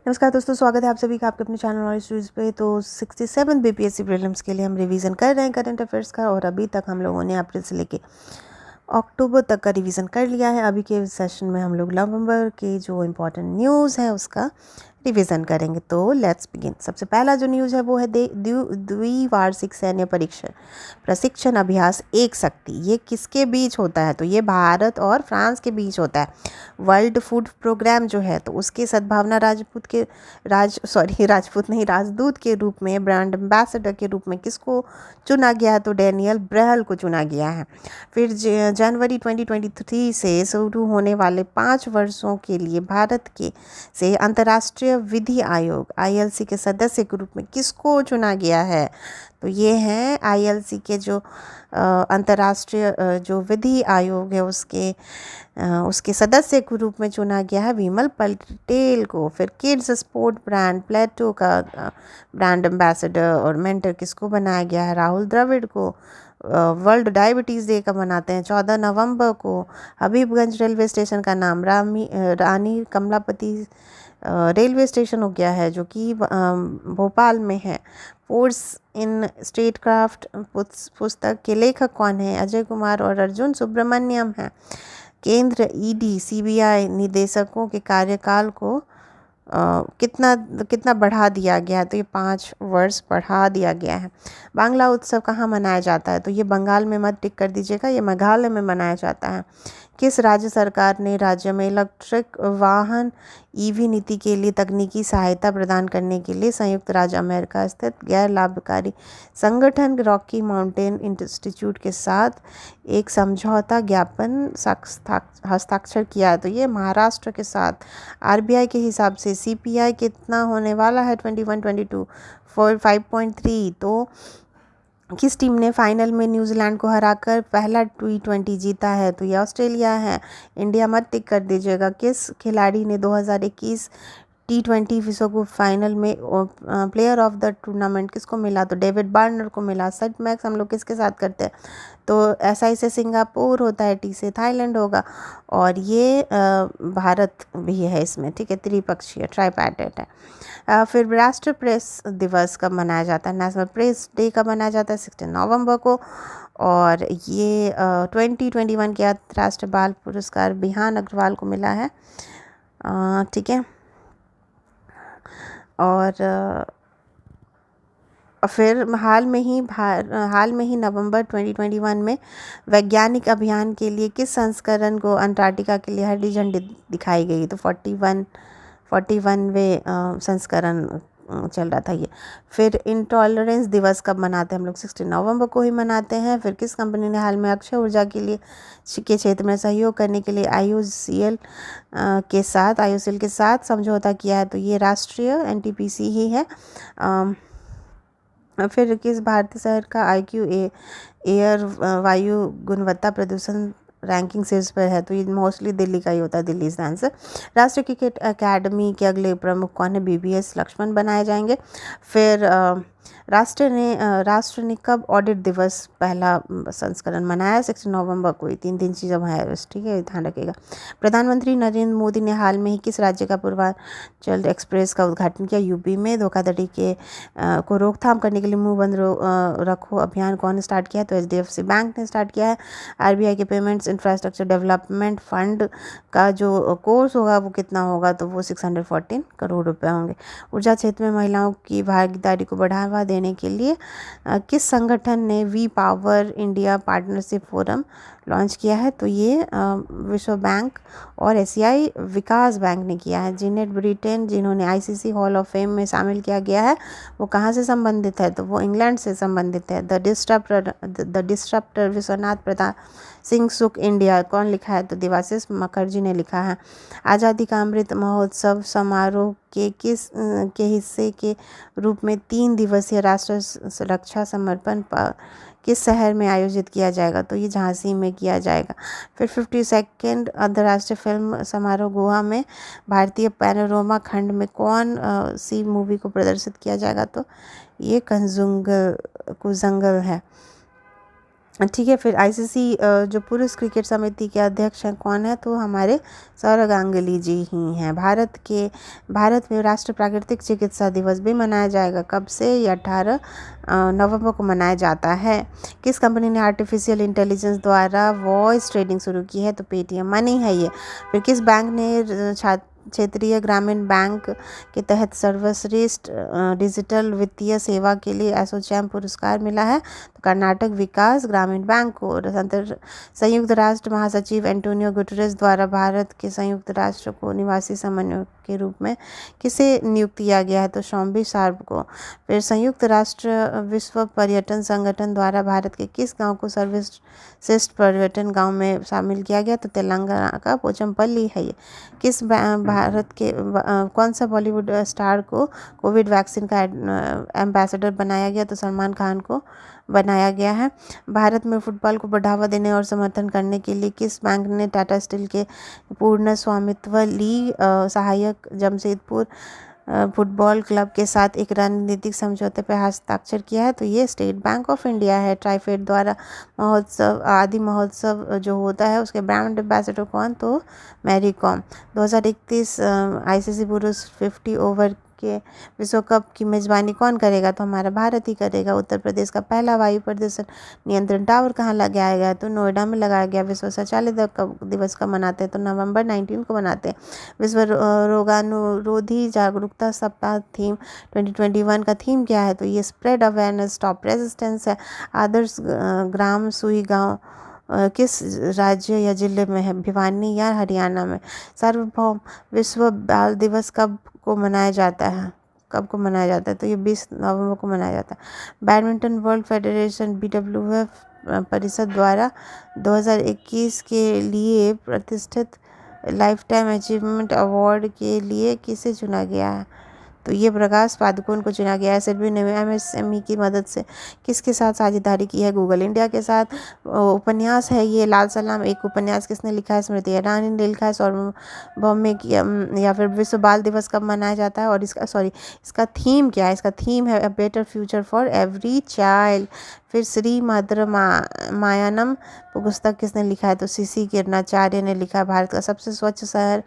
नमस्कार दोस्तों, स्वागत है आप सभी का आपके अपने चैनल नॉलेज स्टूडियोज पे। तो 67 बीपीएससी प्रीलिम्स के लिए हम रिवीजन कर रहे हैं करंट अफेयर्स का, और अभी तक हम लोगों ने अप्रैल से लेके अक्टूबर तक का रिवीजन कर लिया है। अभी के सेशन में हम लोग नवंबर के जो इम्पोर्टेंट न्यूज़ है उसका रिवीजन करेंगे। तो लेट्स बिगिन। सबसे पहला जो न्यूज़ है वो है द्विवार्षिक सैन्य परीक्षण प्रशिक्षण अभ्यास एक शक्ति। ये किसके बीच होता है? तो ये भारत और फ्रांस के बीच होता है। वर्ल्ड फूड प्रोग्राम जो है तो उसके सद्भावना राजदूत के रूप में, ब्रांड एम्बेसडर के रूप में किसको चुना गया है? तो डैनियल ब्रहल को चुना गया है। फिर जनवरी 2023 से शुरू होने वाले 5 वर्षों के लिए भारत के से अंतर्राष्ट्रीय विधि आयोग आईएलसी के सदस्य के रूप में किसको चुना गया है? तो ये हैं आईएलसी के जो अंतर्राष्ट्रीय जो विधि आयोग है उसके सदस्य के रूप में चुना गया है विमल पटेल को। फिर किड्स स्पोर्ट ब्रांड प्लेटो का ब्रांड एम्बेसडर और मेंटर किसको बनाया गया है? राहुल द्रविड़ को। वर्ल्ड डायबिटीज़ डे कब मनाते हैं? 14 नवंबर को। हबीबगंज रेलवे स्टेशन का नाम रानी कमलापति रेलवे स्टेशन हो गया है, जो कि भोपाल में है। फोर्स इन स्टेटक्राफ्ट पुस्तक के लेखक कौन है? अजय कुमार और अर्जुन सुब्रमण्यम हैं। केंद्र ईडी सीबीआई निदेशकों के कार्यकाल को कितना बढ़ा दिया गया है? तो ये 5 वर्ष बढ़ा दिया गया है। बांग्ला उत्सव कहाँ मनाया जाता है? तो ये बंगाल में मत टिक कर दीजिएगा, ये मेघालय में मनाया जाता है। किस राज्य सरकार ने राज्य में इलेक्ट्रिक वाहन ईवी नीति के लिए तकनीकी सहायता प्रदान करने के लिए संयुक्त राज्य अमेरिका स्थित गैर लाभकारी संगठन रॉकी माउंटेन इंस्टीट्यूट के साथ एक समझौता ज्ञापन हस्ताक्षर किया है? तो ये महाराष्ट्र के साथ। आरबीआई के हिसाब से सीपीआई कितना होने वाला है 21-22 for 5.3। तो किस टीम ने फाइनल में न्यूजीलैंड को हराकर पहला T20 जीता है? तो ये ऑस्ट्रेलिया है। इंडिया मत टिक कर दीजिएगा। किस खिलाड़ी ने 2021 T20 विश्व कप फाइनल में प्लेयर ऑफ द टूर्नामेंट किसको मिला? तो डेविड वार्नर को मिला। सेट मैक्स हम लोग किसके साथ करते हैं? तो एसआई से सिंगापुर होता है, टी से थाईलैंड होगा, और ये भारत भी है इसमें, ठीक है, त्रिपक्षीय ट्राइपैटेट है। फिर राष्ट्रीय प्रेस दिवस कब मनाया जाता है? नेशनल प्रेस डे कब मनाया जाता है? 16 नवंबर को। और ये 2021 के अंतर्राष्ट्रीय बाल पुरस्कार बिहान अग्रवाल को मिला है, ठीक है। और फिर हाल में ही नवंबर 2021 में वैज्ञानिक अभियान के लिए किस संस्करण को अंटार्कटिका के लिए हरी झंडी दिखाई गई? तो 41वें संस्करण चल रहा था ये। फिर इंटॉलरेंस दिवस कब मनाते हैं हम लोग? 16 नवंबर को ही मनाते हैं। फिर किस कंपनी ने हाल में अक्षय ऊर्जा के क्षेत्र में सहयोग करने के लिए आईयूसीएल के साथ समझौता किया है? तो ये राष्ट्रीय एनटीपीसी ही है। फिर किस भारतीय शहर का IQ एयर वायु गुणवत्ता प्रदूषण रैंकिंग शीर्ष पर है? तो ये मोस्टली दिल्ली का ही होता है, दिल्ली इज आंसर। राष्ट्रीय क्रिकेट अकेडमी के अगले प्रमुख कौन है? BVS लक्ष्मण बनाए जाएंगे। फिर राष्ट्र ने कब ऑडिट दिवस पहला संस्करण मनाया? 16 नवंबर को। 3 चीज़ें है बस, ठीक है, ध्यान रखिएगा। प्रधानमंत्री नरेंद्र मोदी ने हाल में ही किस राज्य का पूर्वांचल एक्सप्रेस का उद्घाटन किया? यूपी में। धोखाधड़ी को रोकथाम करने के लिए मुंह बंद रखो अभियान कौन स्टार्ट किया है? तो HDFC बैंक ने स्टार्ट किया है। आरबीआई के पेमेंट्स इंफ्रास्ट्रक्चर डेवलपमेंट फंड का जो कोर्स होगा वो कितना होगा? तो वो 614 करोड़ रुपए होंगे। ऊर्जा क्षेत्र में महिलाओं की भागीदारी को बढ़ावा देने के लिए किस संगठन ने we power India partnership forum launch किया है? तो ये विश्व बैंक और एशियाई विकास बैंक ने किया है। जीनेट ब्रिटेन, जिन्होंने आईसीसी हॉल ऑफ फेम में शामिल किया गया है, वो कहाँ से संबंधित है? तो वो इंग्लैंड से संबंधित है। द डिस्ट्रप्टर विश्वनाथ प्रताप सिंह सुख इंडिया कौन लिखा है? तो देवाशीष मुखर्जी ने लिखा है। आज़ादी का अमृत महोत्सव समारोह के हिस्से के रूप में 3 दिवसीय राष्ट्र सुरक्षा समर्पण किस शहर में आयोजित किया जाएगा? तो ये झांसी में किया जाएगा। फिर 52nd अंतर्राष्ट्रीय फिल्म समारोह गोवा में भारतीय पैनोरमा खंड में कौन सी मूवी को प्रदर्शित किया जाएगा? तो ये कुजंगल है। ठीक है। फिर आईसीसी जो पुरुष क्रिकेट समिति के अध्यक्ष हैं कौन है, तो हमारे सौरव गांगुली जी ही हैं। भारत में राष्ट्रीय प्राकृतिक चिकित्सा दिवस भी मनाया जाएगा। कब से? ये 18 नवंबर को मनाया जाता है। किस कंपनी ने आर्टिफिशियल इंटेलिजेंस द्वारा वॉइस ट्रेडिंग शुरू की है, तो पेटीएम मनी है ये। फिर किस बैंक ने क्षेत्रीय ग्रामीण बैंक के तहत सर्वश्रेष्ठ डिजिटल वित्तीय सेवा के लिए एसोचैम पुरस्कार मिला है, तो कर्नाटक विकास ग्रामीण बैंक को। संयुक्त राष्ट्र महासचिव एंटोनियो गुटेरेस द्वारा भारत के संयुक्त राष्ट्र को निवासी समन्वयक के रूप में किसे नियुक्त किया गया है, तो शॉम्बी शार्प को। फिर संयुक्त राष्ट्र विश्व पर्यटन संगठन द्वारा भारत के किस गांव को सर्वश्रेष्ठ पर्यटन गांव में शामिल किया गया, तो तेलंगाना का पोचमपल्ली है ये। किस भारत के कौन सा बॉलीवुड स्टार को कोविड वैक्सीन का एम्बेसडर बनाया गया, तो सलमान खान को बनाया गया है। भारत में फुटबॉल को बढ़ावा देने और समर्थन करने के लिए किस बैंक ने टाटा स्टील के पूर्ण स्वामित्व ली सहायक जमशेदपुर फुटबॉल क्लब के साथ एक रणनीतिक समझौते पर हस्ताक्षर किया है, तो ये स्टेट बैंक ऑफ इंडिया है। ट्राइफेड द्वारा आदि महोत्सव जो होता है उसके ब्रांड एम्बेसडर कौन, तो मैरी कॉम। 2031 आईसीसी पुरुष 50 ओवर के विश्व कप की मेज़बानी कौन करेगा, तो हमारा भारत ही करेगा। उत्तर प्रदेश का पहला वायु प्रदूषण नियंत्रण टावर कहाँ लगाया गया, तो नोएडा में लगाया गया। विश्व शौचालय दिवस कब मनाते हैं, तो नवंबर 19 को मनाते हैं। विश्व रोगाणुरोधी जागरूकता सप्ताह थीम 2021 का थीम क्या है, तो ये स्प्रेड अवेयरनेस स्टॉप रेजिस्टेंस है। आदर्श ग्राम सुई गाँव किस राज्य या जिले में है, भिवानी या हरियाणा में। सार्वभौम विश्व बाल दिवस कब को मनाया जाता है, तो ये 20 नवंबर को मनाया जाता है। बैडमिंटन वर्ल्ड फेडरेशन BWF परिषद द्वारा 2021 के लिए प्रतिष्ठित लाइफ टाइम अचीवमेंट अवार्ड के लिए किसे चुना गया है, तो ये प्रकाश पादुकोण को चुना गया है। SEBI ने MSME की मदद से किसके साथ साझेदारी की है, गूगल इंडिया के साथ। उपन्यास है ये लाल सलाम, एक उपन्यास किसने लिखा है, स्मृति ईरानी ने लिखा है। सार्वभौमिक या फिर विश्व बाल दिवस कब मनाया जाता है, और इसका थीम क्या है, इसका थीम है a better future for every child. फिर श्री मायानम पुस्तक किसने लिखा है, तो CC किरणाचार्य ने लिखा है। भारत का सबसे स्वच्छ शहर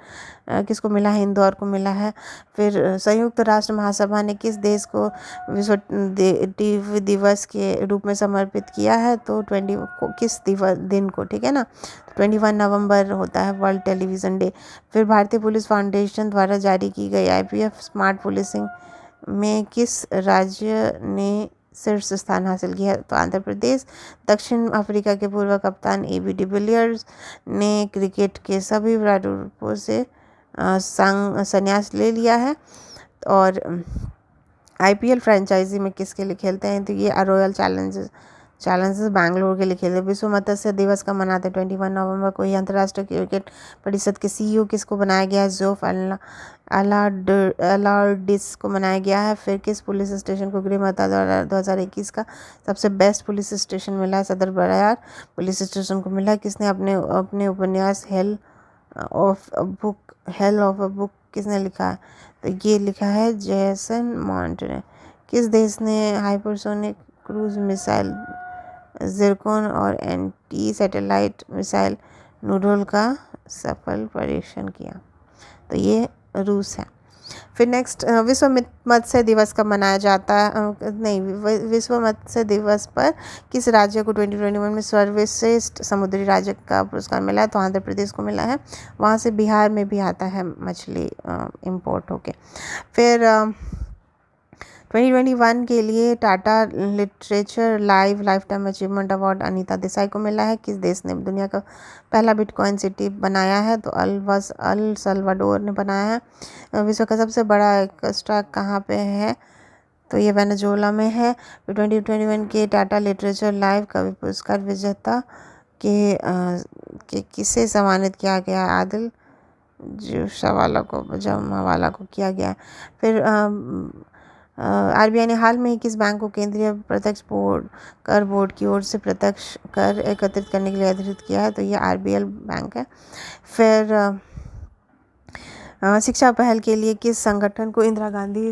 किसको मिला है, इंदौर को मिला है। फिर संयुक्त राष्ट्र महासभा ने किस देश को विश्व टीवी दिवस के रूप में समर्पित किया है, तो 20 को किस दिन को, ठीक है ना, 21 नवंबर होता है वर्ल्ड टेलीविज़न डे। फिर भारतीय पुलिस फाउंडेशन द्वारा जारी की गई IPF स्मार्ट पुलिसिंग में किस राज्य ने शीर्ष स्थान हासिल किया, तो आंध्र प्रदेश। दक्षिण अफ्रीका के पूर्व कप्तान AB डिविलियर्स ने क्रिकेट के सभी प्रारूपों से संन्यास ले लिया है। और IPL फ्रेंचाइजी में किसके लिए खेलते हैं, तो ये रॉयल चैलेंजर्स बैंगलोर के लिए खेलते। विश्व मत्स्य दिवस का मनाते 21 नवंबर को। ये अंतर्राष्ट्रीय क्रिकेट परिषद के CEO किसको बनाया गया है, जोफ अलार्डिस को बनाया गया है। फिर किस पुलिस स्टेशन को गृह मंत्रालय 2021 का सबसे बेस्ट पुलिस स्टेशन मिला है, सदर बरियार पुलिस स्टेशन को मिला है। किसने अपने उपन्यास हेल ऑफ अ बुक किसने लिखा है, तो ये लिखा है जेसन मॉन्ट ने। किस देश ने हाइपरसोनिक क्रूज मिसाइल जिरकोन और एंटी सैटेलाइट मिसाइल नूडल का सफल परीक्षण किया, तो ये रूस है। फिर नेक्स्ट विश्व मत्स्य दिवस कब मनाया जाता है, विश्व मत्स्य दिवस पर किस राज्य को 2021 में सर्वश्रेष्ठ समुद्री राज्य का पुरस्कार मिला है, तो आंध्र प्रदेश को मिला है। वहाँ से बिहार में भी आता है मछली इंपोर्ट होके। फिर 2021 के लिए Tata literature life time achievement award Anita Desai को मिला है। किस देश ने दुनिया का पहला बिटकॉइन सिटी बनाया है, तो अल सल्वाडोर ने बनाया है। विश्व का सबसे बड़ा स्टॉक कहाँ पे है, तो ये वेनेजुएला में है। 2021 के टाटा लिटरेचर लाइव कवि पुरस्कार विजेता के किसे सम्मानित किया गया, आदिल जमवाला को किया गया। फिर RBI ने हाल में ही किस बैंक को केंद्रीय प्रत्यक्ष कर बोर्ड की ओर से प्रत्यक्ष कर एकत्रित करने के लिए अधिकृत किया है, तो ये RBL बैंक है। फिर शिक्षा पहल के लिए किस संगठन को इंदिरा गांधी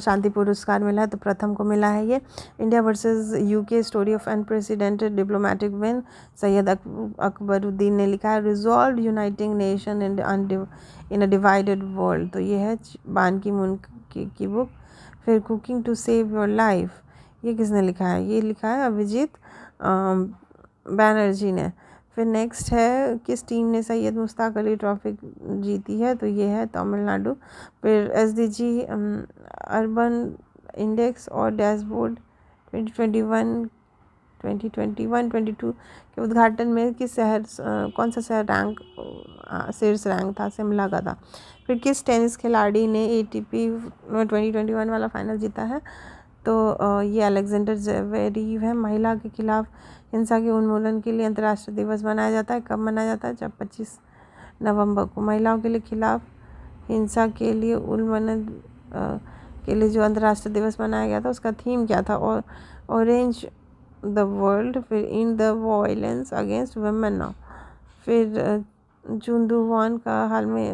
शांति पुरस्कार मिला है, तो प्रथम को मिला है ये। India versus UK story of unprecedented diplomatic win, Syed Akbaruddin ने लिखा है। Resolve uniting nation in a divided world, तो ये है बान की मून की बुक। फिर cooking to save your life, ये किसने लिखा है? ये लिखा है अभिजीत बैनर्जी ने। फिर नेक्स्ट है किस टीम ने सैयद मुश्ताक अली ट्रॉफी जीती है? तो ये है तमिलनाडु। फिर SDG अर्बन इंडेक्स और डैशबोर्ड 2021-22 के उद्घाटन में किस शहर कौन सा शहर शीर्ष रैंक था? शिमला का था। फिर किस टेनिस खिलाड़ी ने ATP 2021 वाला फाइनल जीता है? तो ये अलेक्जेंडर ज़वेरेव है। महिला के खिलाफ हिंसा के उन्मूलन के लिए अंतर्राष्ट्रीय दिवस मनाया जाता है, कब मनाया जाता है? जब 25 नवंबर को। महिलाओं के लिए खिलाफ हिंसा के लिए उन्मूलन के लिए जो अंतर्राष्ट्रीय दिवस मनाया गया था उसका थीम क्या था? और ऑरेंज द वर्ल्ड। फिर in the violence against women now. फिर जुंदू वॉन का हाल में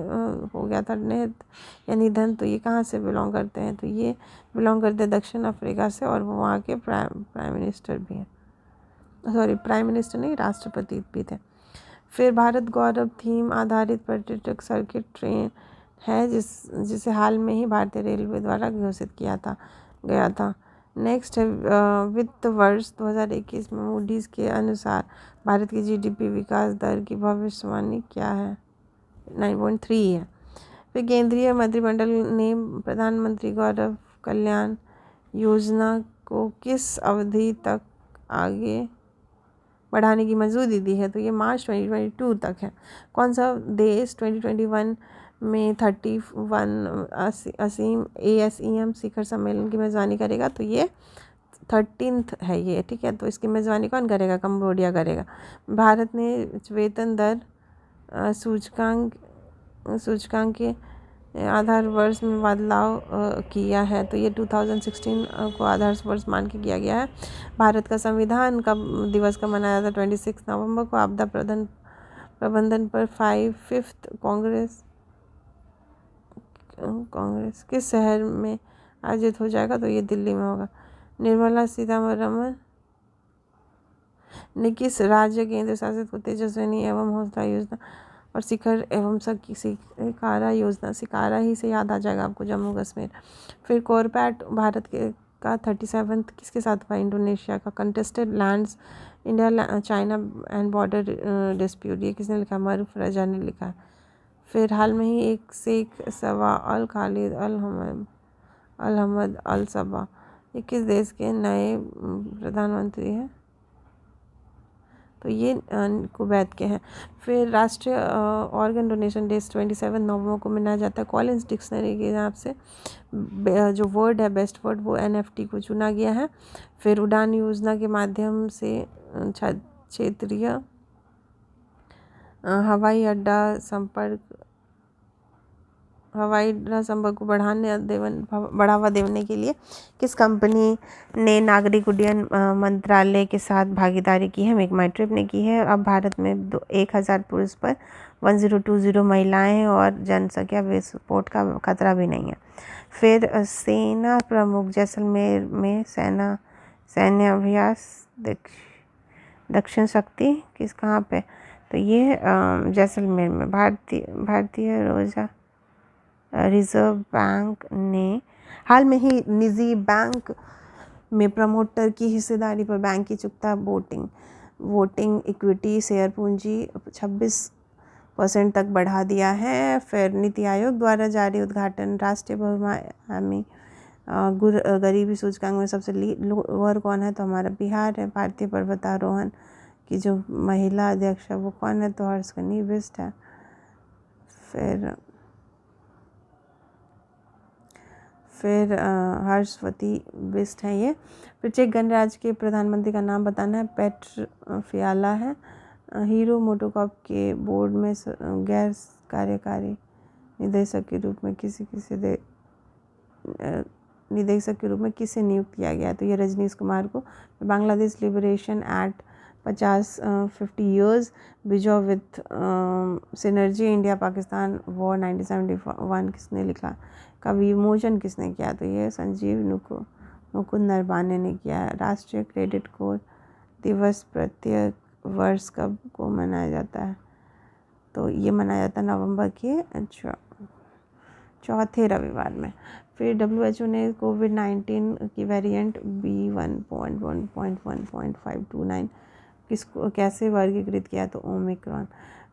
हो गया था निधन, तो ये कहाँ से बिलोंग करते हैं? तो ये बिलोंग करते हैं दक्षिण अफ्रीका से, और वो वहाँ के प्राइम मिनिस्टर भी हैं, सॉरी प्राइम मिनिस्टर नहीं, राष्ट्रपति भी थे। फिर भारत गौरव थीम आधारित पर्यटक सर्किट ट्रेन है जिसे हाल में ही भारतीय रेलवे द्वारा घोषित गया था। नेक्स्ट है वित्त वर्ष 2021 में मूडीज़ के अनुसार भारत की GDP विकास दर की भविष्यवाणी क्या है? 9.3 है। फिर केंद्रीय मंत्रिमंडल ने प्रधानमंत्री गौरव कल्याण योजना को किस अवधि तक आगे बढ़ाने की मंजूरी दी है? तो ये मार्च 2022 तक है। कौन सा देश 2021 में 31 असीम ASEM शिखर सम्मेलन की मेज़बानी करेगा? तो ये 13th है ये, ठीक है। तो इसकी मेज़बानी कौन करेगा? कंबोडिया करेगा। भारत ने वेतन दर सूचकांक के आधार वर्ष में बदलाव किया है, तो ये 2016 को आधार वर्ष मान के किया गया है। भारत का संविधान का दिवस कब मनाया जाता है? 26 नवंबर को। आपदा प्रबंधन पर 5th कांग्रेस किस शहर में आयोजित हो जाएगा? तो ये दिल्ली में होगा। निर्मला सीतारमण ने किस राज्य केंद्र शासित को तेजस्विनी एवं हौसला योजना और शिखर एवं शिकारा योजना, शिकारा ही से याद आ जाएगा आपको, जम्मू कश्मीर। फिर कॉरपैट भारत का 37th किसके साथ हुआ? इंडोनेशिया का। Contested lands India China and border dispute, ये किसने लिखा? मरूफ रजा ने लिखा। फिर हाल में ही एक शेख सवा अल खालिद अल हमद अल सबा, ये किस देश के नए प्रधानमंत्री हैं? तो ये कुवैत के हैं। फिर राष्ट्रीय ऑर्गन डोनेशन डे 27 नवंबर को मनाया जाता है। कॉलिंस डिक्शनरी के हिसाब से जो वर्ड है बेस्ट वर्ड वो NFT को चुना गया है। फिर उड़ान योजना के माध्यम से क्षेत्रीय हवाई अड्डा संपर्क को बढ़ावा देने के लिए किस कंपनी ने नागरिक उड्डयन मंत्रालय के साथ भागीदारी की है? मेकमाईट्रिप ने की है। अब भारत में 1000 पुरुष पर 1020 महिलाएं हैं और जनसंख्या विस्फोट का खतरा भी नहीं है। फिर सेना प्रमुख जैसलमेर में सैन्य अभ्यास दक्षिण शक्ति किस कहाँ पे? तो ये जैसलमेर में। भारतीय रिजर्व बैंक ने हाल में ही निजी बैंक में प्रमोटर की हिस्सेदारी पर बैंक की चुकता वोटिंग इक्विटी शेयर पूंजी 26% तक बढ़ा दिया है। फिर नीति आयोग द्वारा जारी उद्घाटन राष्ट्रीय बहुआयामी गरीबी सूचकांक में सबसे लोअर कौन है? तो हमारा बिहार है। भारतीय पर्वतारोहण की जो महिला अध्यक्ष है वो कौन है? तो हर्षकनी बिष्ट है। फिर हर्षवती बिष्ट हैं ये। फिर चेक गणराज्य के प्रधानमंत्री का नाम बताना है। पेट्र फियाला है। हीरो मोटोकॉर्प के बोर्ड में गैर कार्यकारी निदेशक के रूप में किसे नियुक्त किया गया? तो ये रजनीश कुमार को। बांग्लादेश लिबरेशन एक्ट 50 years बिजो with synergy India Pakistan war 1971 किसने लिखा, का विमोचन किसने किया, तो ये संजीव मुकुंद नरवाने ने किया है। राष्ट्रीय क्रेडिट कोर दिवस प्रत्येक वर्ष कब को मनाया जाता है, तो ये मनाया जाता है नवंबर के चौथे रविवार में। फिर WHO ने कोविड-19 की वेरिएंट B1.1.1.529 किसको कैसे वर्गीकृत किया, तो ओमिक्रॉन।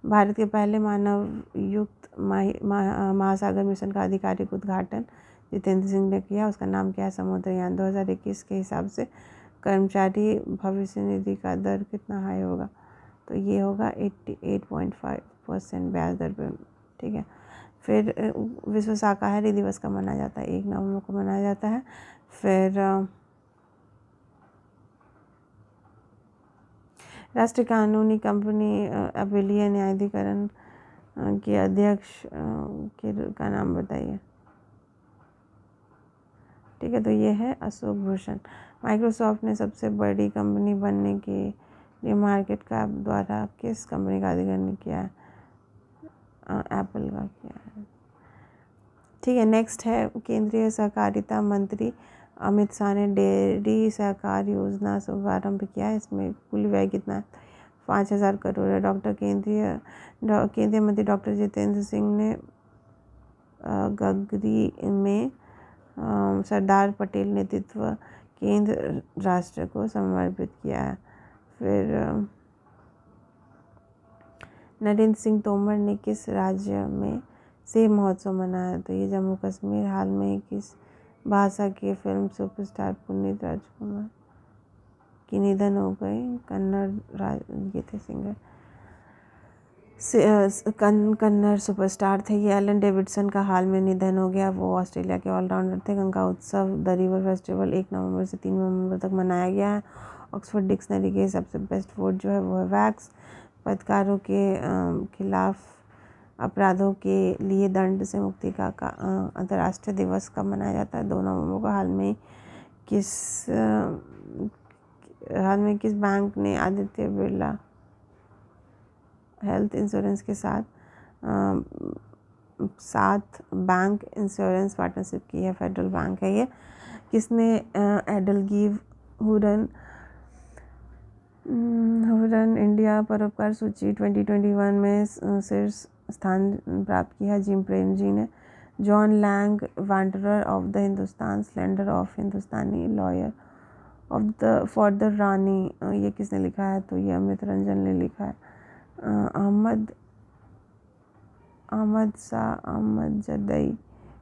भारत के पहले मानव युक्त महासागर मिशन का आधिकारिक उद्घाटन जितेंद्र सिंह ने किया, उसका नाम क्या है, समुद्रयान। 2021 के हिसाब से कर्मचारी भविष्य निधि का दर कितना हाई होगा, तो ये होगा 88.5% ब्याज दर पे, ठीक है। फिर विश्व शाकाहारी दिवस का मनाया जाता है, 1 नवंबर को मनाया जाता है। फिर राष्ट्रीय कानूनी कंपनी अपीलीय न्यायाधिकरण के अध्यक्ष का नाम बताइए, ठीक है, तो ये है अशोक भूषण। माइक्रोसॉफ्ट ने सबसे बड़ी कंपनी बनने के लिए मार्केट कैप द्वारा किस कंपनी का अधिग्रहण किया है, एप्पल का किया है, ठीक है। नेक्स्ट है केंद्रीय सहकारिता मंत्री अमित शाह ने डेयरी सहकार योजना शुभारंभ किया है, इसमें कुल व्यय कितना है, 5,000 करोड़ है। केंद्रीय मंत्री डॉक्टर जितेंद्र सिंह ने गगरी में सरदार पटेल नेतृत्व केंद्र राष्ट्र को समर्पित किया है। फिर नरेंद्र सिंह तोमर ने किस राज्य में सेब महोत्सव मनाया, तो ये जम्मू कश्मीर। हाल में किस भाषा के फिल्म सुपरस्टार पुनीत राजकुमार की निधन हो गई, कन्नड़ ये थे सिंगर, कन्नड़ सुपरस्टार थे ये। एलन डेविडसन का हाल में निधन हो गया, वो ऑस्ट्रेलिया के ऑलराउंडर थे। गंगा उत्सव द रिवर फेस्टिवल 1 नवंबर से 3 नवंबर तक मनाया गया है। ऑक्सफोर्ड डिक्शनरी के हिसाब से बेस्ट वर्ड जो है वो है वैक्स। पत्रकारों के खिलाफ अपराधों के लिए दंड से मुक्ति का अंतर्राष्ट्रीय दिवस कब मनाया जाता है, 2 नवंबर को। हाल में किस बैंक ने आदित्य बिरला हेल्थ इंश्योरेंस के साथ बैंक इंश्योरेंस पार्टनरशिप की है, फेडरल बैंक है ये। किसने एडलगीव हुरन इंडिया परोपकार सूची 2021 में शीर्ष स्थान प्राप्त किया, जिम प्रेम जी ने। John Lang wanderer of the Hindustan, slander of Hindustani lawyer for the Rani, ये किसने लिखा है, तो ये अमित रंजन ने लिखा है। अहमद जदई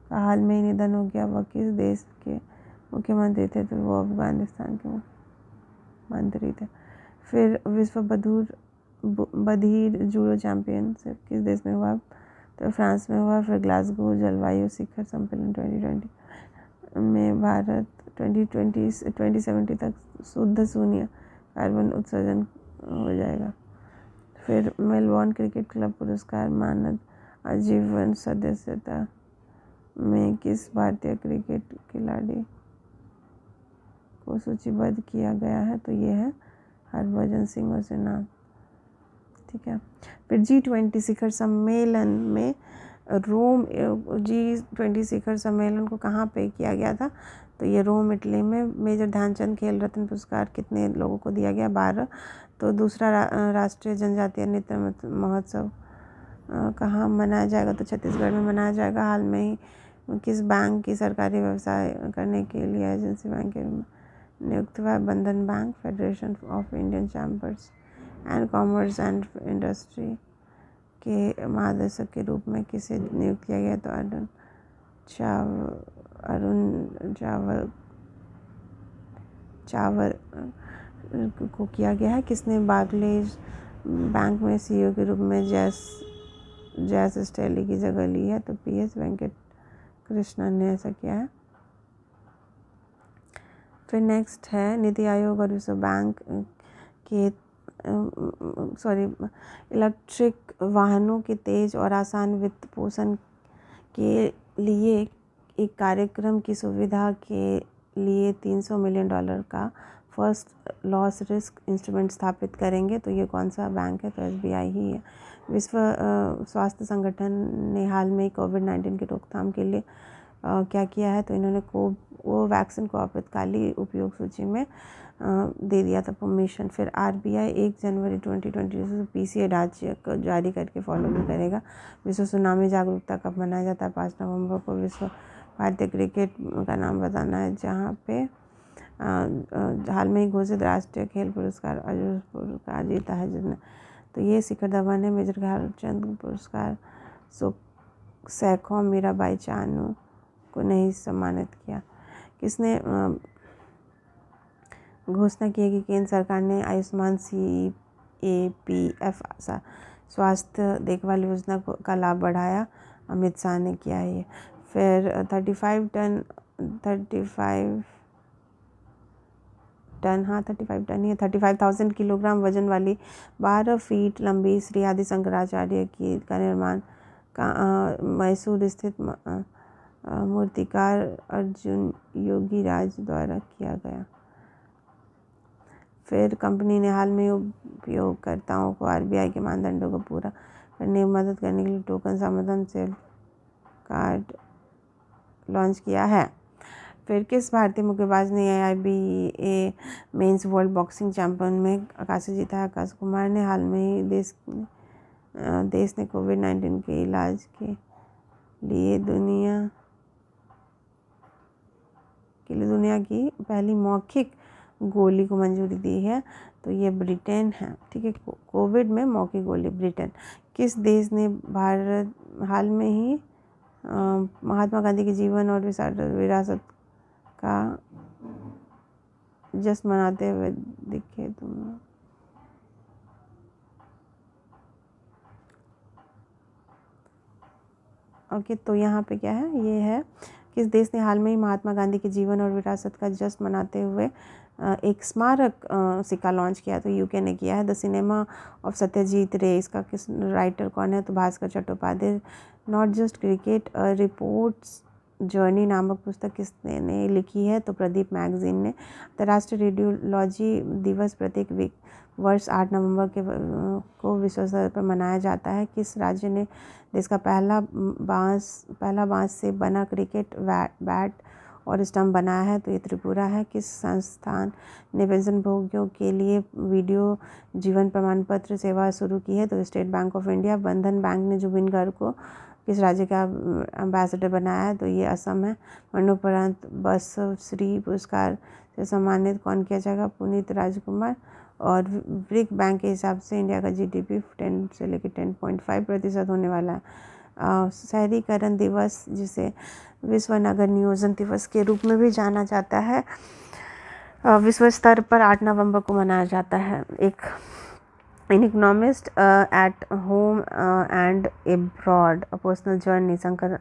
का हाल में ही निधन हो गया, वह किस देश के मुख्यमंत्री थे, तो वो अफगानिस्तान के मंत्री थे। फिर विश्व बधिर जूडो चैंपियनशिप किस देश में हुआ, तो फ्रांस में हुआ। फिर ग्लासगो जलवायु शिखर सम्मेलन 2020 में भारत 2070 तक शुद्ध शून्य कार्बन उत्सर्जन हो जाएगा। फिर मेलबॉर्न क्रिकेट क्लब पुरस्कार मानद आजीवन सदस्यता में किस भारतीय क्रिकेट खिलाड़ी को सूचीबद्ध किया गया है, तो ये है हरभजन सिंह और सेनान, ठीक है। फिर G20 शिखर सम्मेलन में G20 शिखर सम्मेलन को कहाँ पे किया गया था, तो ये रोम इटली में। मेजर ध्यानचंद खेल रत्न पुरस्कार कितने लोगों को दिया गया, 12। तो दूसरा राष्ट्रीय जनजातीय नृत्य महोत्सव कहाँ मनाया जाएगा, तो छत्तीसगढ़ में मनाया जाएगा। हाल में ही किस बैंक की सरकारी व्यवसाय करने के लिए एजेंसी बैंक के रूप में नियुक्त हुआ, बंधन bank. Federation of Indian chambers and commerce and industry के महानिदेशक के रूप में किसे नियुक्त किया गया, तो अरुण चावर को किया गया है। किसने बार्कलेज बैंक में CEO के रूप में जैस स्टेली की जगह ली है, तो PS वेंकट कृष्णन ने ऐसा किया है। फिर नेक्स्ट है नीति आयोग और विश्व बैंक के इलेक्ट्रिक वाहनों के तेज और आसान वित्त पोषण के लिए एक कार्यक्रम की सुविधा के लिए $300 मिलियन का फर्स्ट लॉस रिस्क इंस्ट्रूमेंट स्थापित करेंगे। तो ये कौन सा बैंक है? तो SBI ही है। विश्व स्वास्थ्य संगठन ने हाल में कोविड-19 की रोकथाम के लिए क्या किया है? तो इन्होंने वो वैक्सीन को आपातकालीन उपयोग सूची में दे दिया था परमिशन। फिर RBI 1 जनवरी 2020 से PCA ढांचे को जारी करके फॉलो भी करेगा। विश्व सुनामी जागरूकता कब मनाया जाता है? 5 नवंबर को। विश्व भारतीय क्रिकेट का नाम बताना है, जहाँ पे हाल में ही घोषित राष्ट्रीय खेल पुरस्कार अर्जुन पुरस्कार जीता है जिसने। तो ये शिखर धवन है। मेजर ध्यानचंद पुरस्कार सैखों मीराबाई चानू को नहीं सम्मानित किया। किसने घोषणा की है कि केंद्र सरकार ने आयुष्मान CAPF स्वास्थ्य देखभाल योजना का लाभ बढ़ाया? अमित शाह ने किया है ये। फिर 35 टन 35,000 किलोग्राम वजन वाली 12 फीट लंबी श्री आदि शंकराचार्य की का निर्माण मैसूर स्थित मूर्तिकार अर्जुन योगीराज द्वारा किया गया। फिर कंपनी ने हाल में उपयोगकर्ताओं को RBI के मानदंडों को पूरा करने में मदद करने के लिए टोकन समाधान सेल कार्ड लॉन्च किया है। फिर किस भारतीय मुक्केबाज ने AIBA mains world boxing champion में कांस्य जीता है? आकाश कुमार ने। हाल में ही देश ने कोविड-19 के इलाज के लिए दुनिया की पहली मौखिक गोली को मंजूरी दी है। तो ये ब्रिटेन है, ठीक है। कोविड में मौखिक गोली ब्रिटेन। किस देश ने हाल में ही महात्मा गांधी के जीवन और विरासत का जश्न मनाते हुए दिखे? तुम ओके, तो यहाँ पे क्या है? ये है किस देश ने हाल में ही महात्मा गांधी के जीवन और विरासत का जश्न मनाते हुए एक स्मारक सिक्का लॉन्च किया? तो UK ने किया है। द सिनेमा ऑफ सत्यजीत रे, इसका किस राइटर कौन है? तो Bhaskar Chattopadhyay. Not just cricket reports journey नामक पुस्तक किसने लिखी है? तो प्रदीप मैगजीन ने। अंतर्राष्ट्रीय रेडियोलॉजी दिवस प्रत्येक वर्ष 8 नवंबर को विश्व स्तर पर मनाया जाता है। किस राज्य ने देश का पहला बांस से बना क्रिकेट बैट और स्टंप बनाया है? तो ये त्रिपुरा है। किस संस्थान ने पेंशनभोगियों के लिए वीडियो जीवन प्रमाण पत्र सेवा शुरू की है? तो स्टेट बैंक ऑफ इंडिया। बंधन बैंक ने जुबिन गर्ग को किस राज्य का एम्बेसडर बनाया है? तो ये असम है। मरणोपरांत बसश्री पुरस्कार से सम्मानित कौन किया जाएगा? पुनीत राजकुमार। और ब्रिक बैंक के हिसाब से इंडिया का GDP 10 से लेकर 10.5% होने वाला है। शहरीकरण दिवस, जिसे विश्व नगर नियोजन दिवस के रूप में भी जाना जाता है, विश्व स्तर पर 8 नवंबर को मनाया जाता है। एक an economist at home and abroad a personal journey Shankar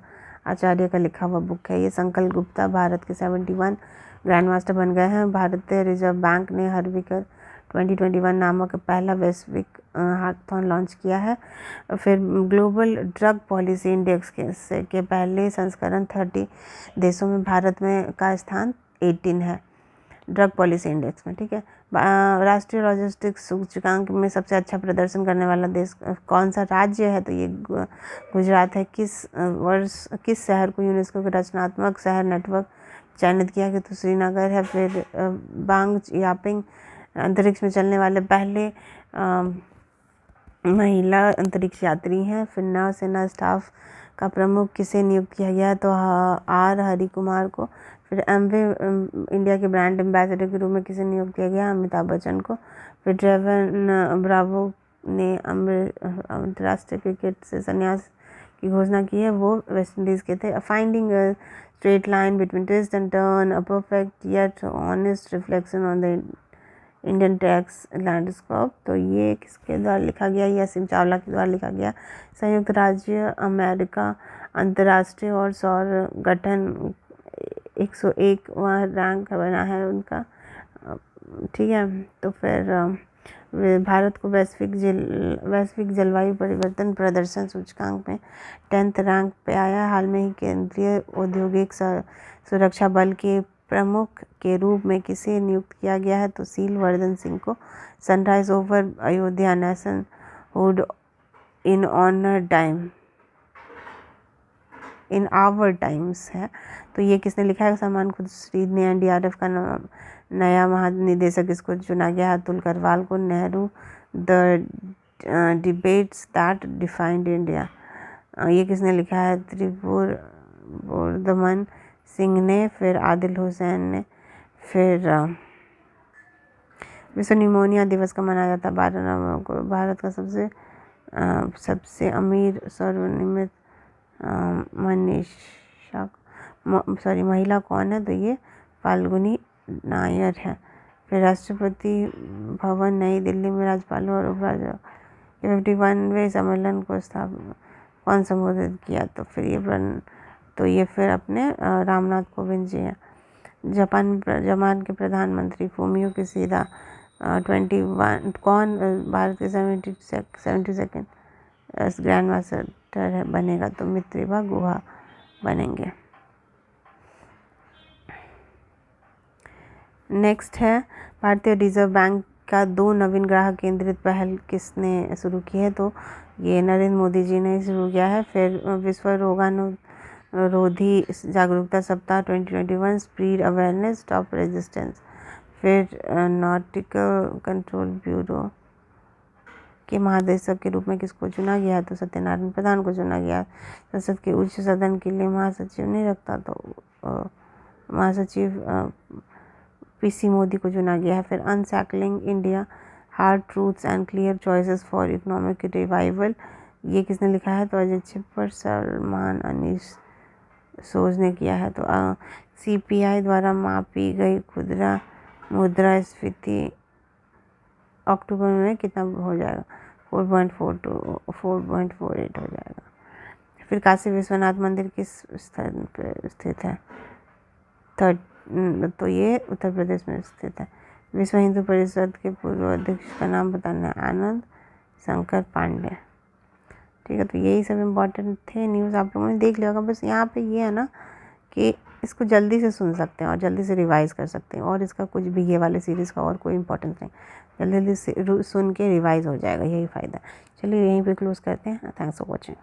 Acharya का लिखा हुआ बुक है। ये संकल्प गुप्ता भारत के 71 ग्रैंड मास्टर बन गए हैं। भारतीय रिजर्व बैंक ने हर विकर 2021 नामक पहला वैश्विक हैकाथॉन लॉन्च किया है। फिर ग्लोबल ड्रग पॉलिसी इंडेक्स के पहले संस्करण 30 देशों में भारत में का स्थान 18 है ड्रग पॉलिसी इंडेक्स में, ठीक है। राष्ट्रीय लॉजिस्टिक्स सूचकांक में सबसे अच्छा प्रदर्शन करने वाला देश कौन सा राज्य है? तो ये गुजरात है। किस शहर को यूनेस्को के रचनात्मक शहर नेटवर्क चयनित किया गया? तो श्रीनगर है। फिर बांग यापिंग अंतरिक्ष में चलने वाले पहले महिला अंतरिक्ष यात्री हैं। फिर नौसेना स्टाफ का प्रमुख किसे नियुक्त किया गया? तो R हरि कुमार को। फिर एमवे इंडिया के ब्रांड एम्बेसडर के रूप में किसे नियुक्त किया गया? अमिताभ बच्चन को। फिर ड्रेवन ब्रावो ने अंतर्राष्ट्रीय क्रिकेट से संन्यास की घोषणा की है, वो वेस्ट इंडीज़ के थे। Finding a straight line between twist and turn, a perfect yet honest reflection on the Indian tax landscape, तो ये किसके द्वारा लिखा गया? ये असीम चावला के द्वारा लिखा गया। संयुक्त राज्य अमेरिका अंतर्राष्ट्रीय और सौर गठन 101वां रैंक बना है उनका, ठीक है। तो फिर भारत को वैश्विक जलवायु परिवर्तन प्रदर्शन सूचकांक में 10th रैंक पे आया। हाल में ही केंद्रीय औद्योगिक सुरक्षा बल के प्रमुख के रूप में किसे नियुक्त किया गया है? तो सीलवर्धन सिंह को। Sunrise over Ayodhya nationhood in honour time in our times है, तो ये किसने लिखा है? सलमान खुर्शीद ने। एनडीआरएफ का नया महानिदेशक इसको चुना गया, अतुल करवाल को। Nehru the debates that defined India, ये किसने लिखा है? त्रिपुरदमन सिंह ने। फिर आदिल हुसैन ने। फिर विश्व निमोनिया दिवस का मनाया जाता है 12 नवंबर को। भारत का सबसे अमीर सर्वनिम्न महिला कौन है? तो ये फाल्गुनी नायर है। फिर राष्ट्रपति भवन नई दिल्ली में राज्यपालों और उपराज्यपाल के 51वें सम्मेलन को कौन संबोधित किया? तो फिर अपने रामनाथ कोविंद जी हैं। जापान के प्रधानमंत्री फूमियो किशिदा 21 कौन भारत के 72nd ग्रैंड मास्टर बनेगा? तो मित्रिबा गुहा बनेंगे। नेक्स्ट है भारतीय रिजर्व बैंक का 2 नवीन ग्राहक केंद्रित पहल किसने शुरू की है? तो ये नरेंद्र मोदी जी ने शुरू किया है। फिर विश्व रोगाणुरोधी जागरूकता सप्ताह 2021 स्प्रीड अवेयरनेस स्टॉप रेजिस्टेंस। फिर नॉर्टिकल कंट्रोल ब्यूरो के महानिदेशक के रूप में किसको चुना गया? तो सत्यनारायण प्रधान को चुना गया। संसद के उच्च सदन के लिए महासचिव नहीं रखता, तो महासचिव पीसी मोदी को चुना गया है। फिर unshackling India hard truths and clear choices for economic revival, ये किसने लिखा है? तो अजय छिब्बर, सलमान अनीस सोज ने किया है। तो सीपीआई द्वारा मापी गई खुदरा मुद्रास्फीति अक्टूबर में कितना हो जाएगा? 4.48 हो जाएगा। फिर काशी विश्वनाथ मंदिर किस स्थान पर स्थित है? तो ये उत्तर प्रदेश में स्थित है। विश्व हिंदू परिषद के पूर्व अध्यक्ष का नाम बताना है, आनंद शंकर पांडे। ठीक है, तो यही सब इम्पोर्टेंट थे न्यूज़, आप लोगों ने देख लिया होगा। बस यहाँ पे ये है ना कि इसको जल्दी से सुन सकते हैं और जल्दी से रिवाइज़ कर सकते हैं, और इसका कुछ भी ये वाले सीरीज़ का और कोई इम्पोर्टेंस नहीं, जल्दी जल्दी से सुन के रिवाइज़ हो जाएगा, यही फ़ायदा। चलिए यहीं पे क्लोज़ करते हैं। Thanks for watching.